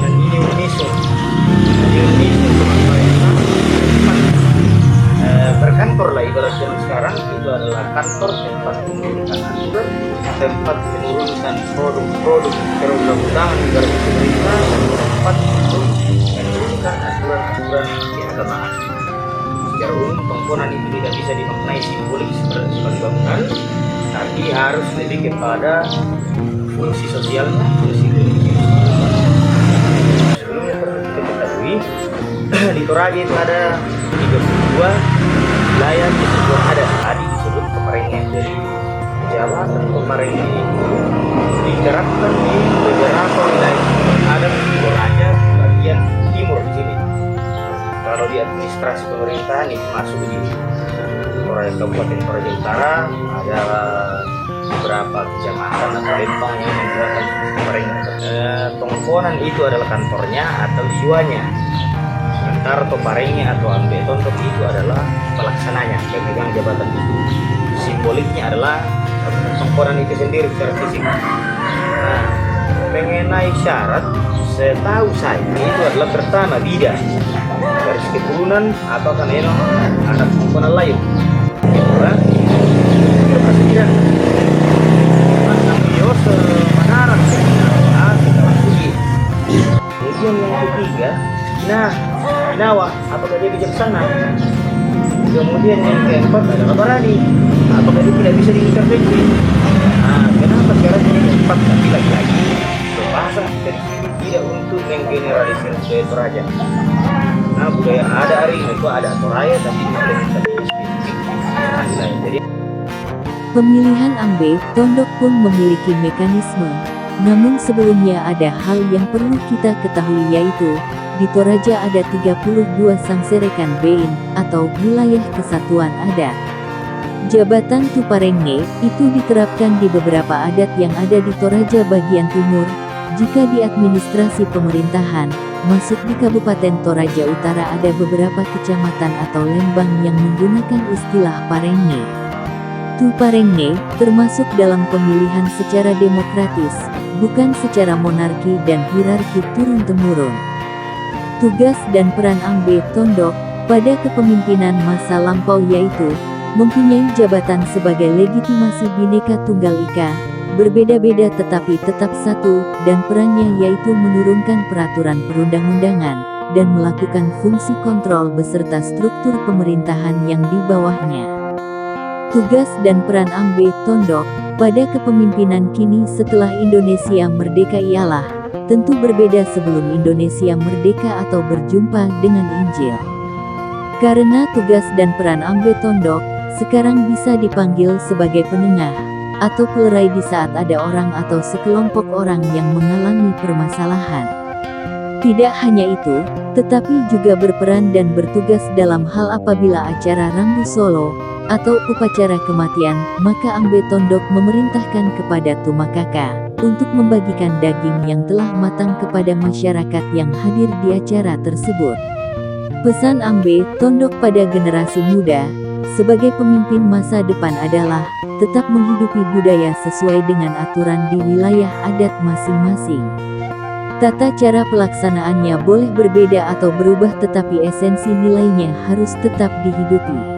yang ini UNESCO. Jadi UNESCO pemerintah berkantor lah ibaratnya sekarang itu adalah kantor tempat pembentukan aturan, tempat pengurusan produk-produk perundang-undangan negara pemerintah, dan tempat untuk menurunkan aturan-aturan keagamaan. Secara umum pengkonan itu tidak bisa dimaknai simbolik sebagai bangunan, tapi harus lebih kepada fungsi sosialnya, fungsi religius. Sebelumnya perlu kita ketahui di Toraja itu ada 32 wilayah di sebuah adat. Tadi disebut Pemarenge. Jadi jabatan Pemarenge itu diterapkan di beberapa wilayah adat di Toraja bagian timur di sini. Kalau di administrasi pemerintahan itu masuk di Toraja Kabupaten Toraja Utara, ada beberapa kecamatan atau lembang yang menggunakan Pemarenge. Tongkonan itu adalah kantornya atau jiwanya. Sementara Toparenge atau Ambe Tondok itu adalah pelaksananya, pemegang jabatan itu. Simboliknya adalah tongkonan itu sendiri secara fisik. Nah, mengenai syarat, setahu saya itu adalah pertama bida, garis keturunan apakah memang anak tongkonan lain. Kedua, tidak Bios Manarak, kemudian yang ketiga, Nawa, apakah dia bijaksana? Kemudian yang keempat adalah Barani, apakah dia tidak bisa diintervensi? Nah, kenapa syaratnya yang keempat? Tapi lagi-lagi bahasa dari sini tidak untuk menggeneralisir budaya Toraja. Nah, budaya ada hari ini itu ada Toraja, tapi implementasinya spesifik. Jadi pemilihan Ambe Tondok pun memiliki mekanisme. Namun sebelumnya ada hal yang perlu kita ketahui, yaitu di Toraja ada 32 Sangserekan Bein atau wilayah kesatuan adat. Jabatan Tuparenge itu diterapkan di beberapa adat yang ada di Toraja bagian timur. Jika di administrasi pemerintahan, masuk di Kabupaten Toraja Utara ada beberapa kecamatan atau lembang yang menggunakan istilah Parenge. Tuparenge termasuk dalam pemilihan secara demokratis, bukan secara monarki dan hierarki turun-temurun. Tugas dan peran Ambe Tondok pada kepemimpinan masa lampau yaitu mempunyai jabatan sebagai legitimasi Bhinneka Tunggal Ika, berbeda-beda tetapi tetap satu, dan perannya yaitu menurunkan peraturan perundang-undangan dan melakukan fungsi kontrol beserta struktur pemerintahan yang di bawahnya. Tugas dan peran Ambe Tondok pada kepemimpinan kini setelah Indonesia merdeka ialah tentu berbeda sebelum Indonesia merdeka atau berjumpa dengan Injil. Karena tugas dan peran Ambe Tondok sekarang bisa dipanggil sebagai penengah atau pelerai di saat ada orang atau sekelompok orang yang mengalami permasalahan. Tidak hanya itu, tetapi juga berperan dan bertugas dalam hal apabila acara Rambu Solo atau upacara kematian, maka Ambe Tondok memerintahkan kepada Tumakaka untuk membagikan daging yang telah matang kepada masyarakat yang hadir di acara tersebut. Pesan Ambe Tondok pada generasi muda sebagai pemimpin masa depan adalah tetap menghidupi budaya sesuai dengan aturan di wilayah adat masing-masing. Tata cara pelaksanaannya boleh berbeda atau berubah, tetapi esensi nilainya harus tetap dihidupi.